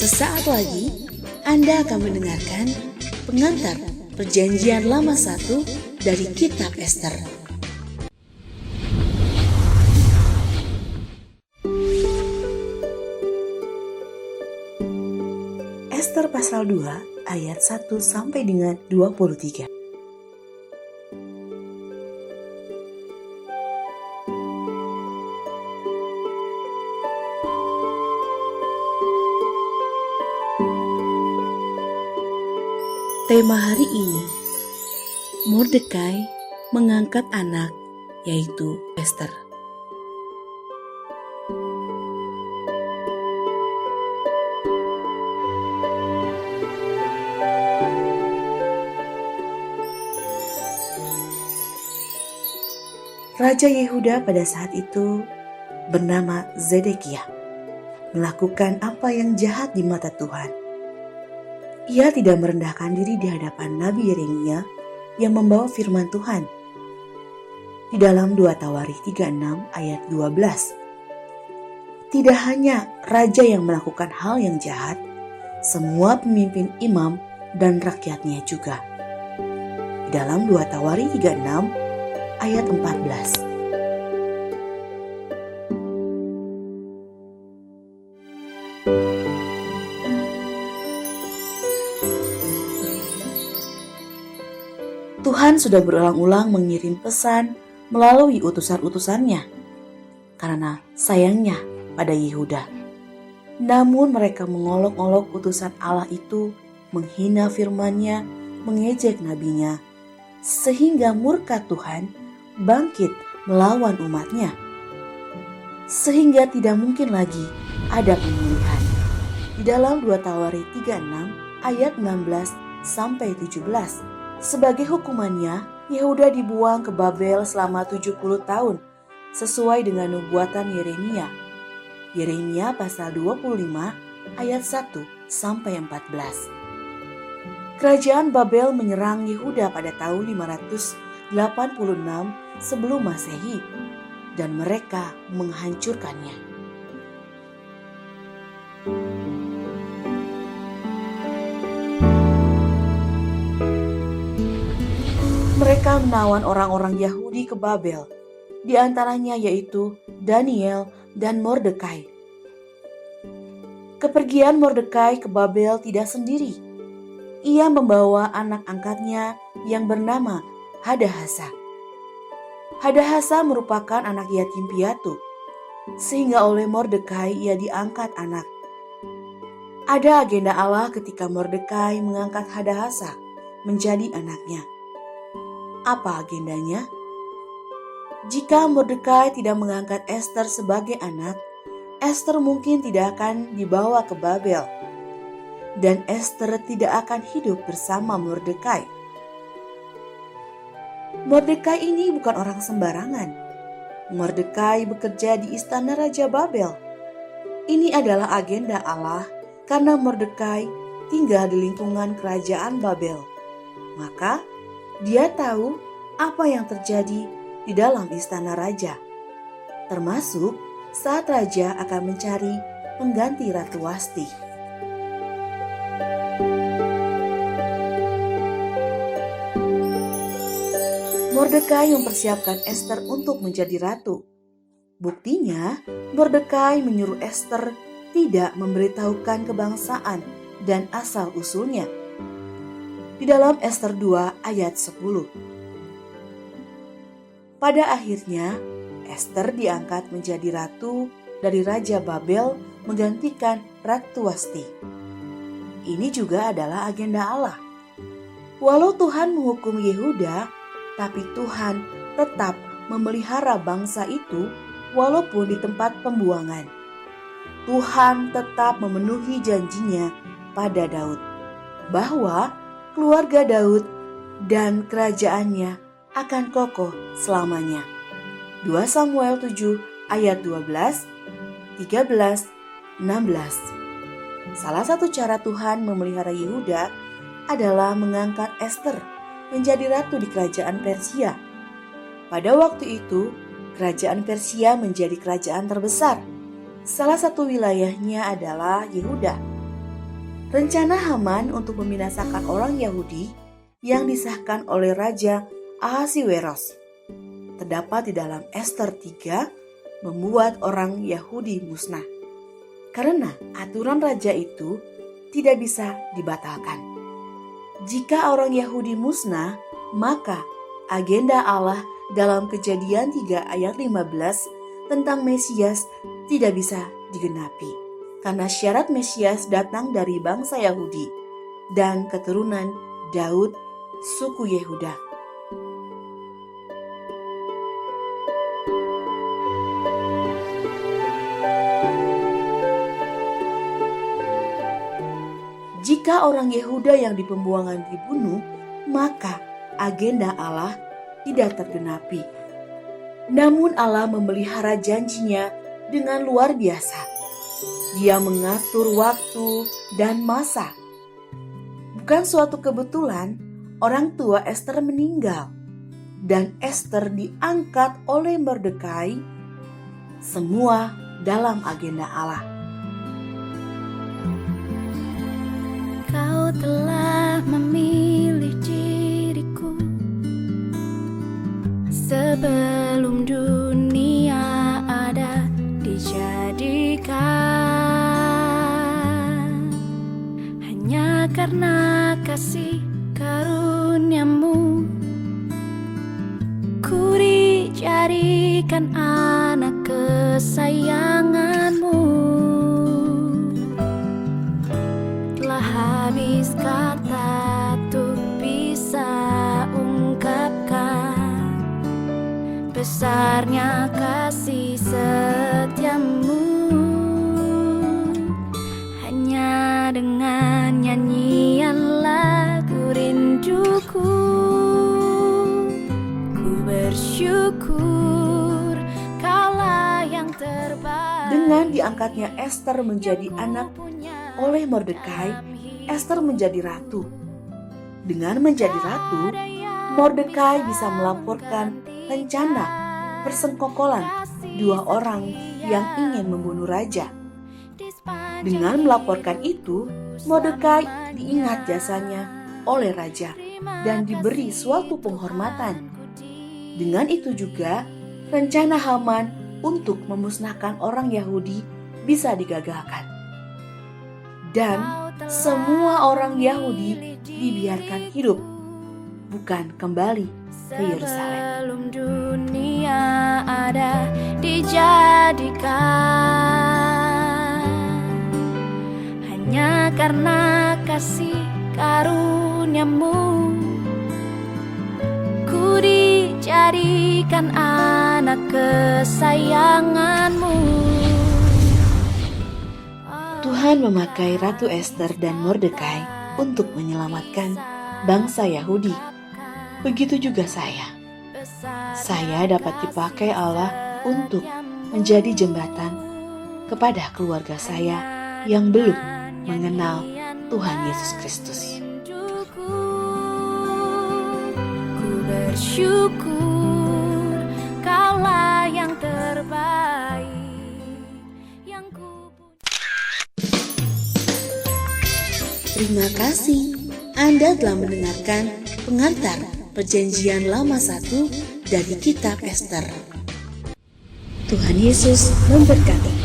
Sesaat lagi Anda akan mendengarkan pengantar Perjanjian Lama 1 dari Kitab Ester. Ester pasal 2 ayat 1 sampai dengan 23. Tema hari ini, Mordekai mengangkat anak, yaitu Ester. Raja Yehuda pada saat itu bernama Zedekiah melakukan apa yang jahat di mata Tuhan. Ia tidak merendahkan diri di hadapan Nabi Yeremia yang membawa firman Tuhan. Di dalam 2 Tawarikh 36 ayat 12. Tidak hanya raja yang melakukan hal yang jahat, semua pemimpin imam dan rakyatnya juga. Di dalam 2 Tawarikh 36 ayat 14. Tuhan sudah berulang-ulang mengirim pesan melalui utusan-utusannya karena sayangnya pada Yehuda. Namun mereka mengolok-olok utusan Allah itu, menghina firman-Nya, mengejek nabinya, sehingga murka Tuhan bangkit melawan umat-Nya. Sehingga tidak mungkin lagi ada pemulihan. Di dalam 2 Tawarikh 36 ayat 16 sampai 17. Sebagai hukumannya, Yehuda dibuang ke Babel selama 70 tahun, sesuai dengan nubuatan Yeremia. Yeremia pasal 25 ayat 1 sampai 14. Kerajaan Babel menyerang Yehuda pada tahun 586 sebelum Masehi, dan mereka menghancurkannya. Mereka menawan orang-orang Yahudi ke Babel, di antaranya yaitu Daniel dan Mordekai. Kepergian Mordekai ke Babel tidak sendiri. Ia membawa anak angkatnya yang bernama Hadahasa. Hadahasa merupakan anak yatim piatu, sehingga oleh Mordekai ia diangkat anak. Ada agenda Allah ketika Mordekai mengangkat Hadahasa menjadi anaknya. Apa agendanya? Jika Mordekai tidak mengangkat Ester sebagai anak, Ester mungkin tidak akan dibawa ke Babel, dan Ester tidak akan hidup bersama Mordekai. Mordekai ini bukan orang sembarangan. Mordekai bekerja di istana Raja Babel. Ini adalah agenda Allah karena Mordekai tinggal di lingkungan kerajaan Babel. Maka dia tahu apa yang terjadi di dalam istana raja, termasuk saat raja akan mencari pengganti Ratu Wasti. Mordekai mempersiapkan Ester untuk menjadi ratu. Buktinya, Mordekai menyuruh Ester tidak memberitahukan kebangsaan dan asal-usulnya. Di dalam Ester 2 ayat 10. Pada akhirnya, Ester diangkat menjadi ratu dari Raja Babel menggantikan Ratu Wasti. Ini juga adalah agenda Allah. Walau Tuhan menghukum Yehuda, tapi Tuhan tetap memelihara bangsa itu walaupun di tempat pembuangan. Tuhan tetap memenuhi janjinya pada Daud, bahwa keluarga Daud dan kerajaannya akan kokoh selamanya. 2 Samuel 7 ayat 12, 13, 16. Salah satu cara Tuhan memelihara Yehuda adalah mengangkat Ester menjadi ratu di kerajaan Persia. Pada waktu itu, kerajaan Persia menjadi kerajaan terbesar. Salah satu wilayahnya adalah Yehuda. Rencana Haman untuk membinasakan orang Yahudi yang disahkan oleh Raja Ahasiweros terdapat di dalam Ester 3 membuat orang Yahudi musnah. Karena aturan raja itu tidak bisa dibatalkan. Jika orang Yahudi musnah, maka agenda Allah dalam Kejadian 3 ayat 15 tentang Mesias tidak bisa digenapi. Karena syarat Mesias datang dari bangsa Yahudi dan keturunan Daud, suku Yehuda. Jika orang Yehuda yang di pembuangan dibunuh, maka agenda Allah tidak tergenapi. Namun Allah memelihara janjinya dengan luar biasa. Dia mengatur waktu dan masa. Bukan suatu kebetulan orang tua Ester meninggal dan Ester diangkat oleh Mordekai, semua dalam agenda Allah. Kau telah memilih diriku sebelum dunia ada dijadikan. Hanya karena kasih karuniamu, ku dijadikan anak kesayanganmu. Habis kata tuh bisa ungkapkan besarnya kasih setiamu. Hanya dengan nyanyian lagu rinduku, ku bersyukur Kaulah yang terbaik. Dengan diangkatnya Ester menjadi anak oleh Mordekai, Ester menjadi ratu. Dengan menjadi ratu, Mordekai bisa melaporkan rencana persengkokolan dua orang yang ingin membunuh raja. Dengan melaporkan itu, Mordekai diingat jasanya oleh raja dan diberi suatu penghormatan. Dengan itu juga, rencana Haman untuk memusnahkan orang Yahudi bisa digagalkan. Dan semua orang Yahudi dibiarkan hidup, bukan kembali ke Yerusalem. Sebelum dunia ada dijadikan, hanya karena kasih karuniamu, ku dijadikan anak kesayanganmu. Tuhan memakai Ratu Ester dan Mordekai untuk menyelamatkan bangsa Yahudi. Begitu juga saya. Saya dapat dipakai Allah untuk menjadi jembatan kepada keluarga saya yang belum mengenal Tuhan Yesus Kristus. Ku bersyukur Kaulah yang terbaik yang ku. Terima kasih Anda telah mendengarkan pengantar Perjanjian Lama 1 dari Kitab Ester. Tuhan Yesus memberkati.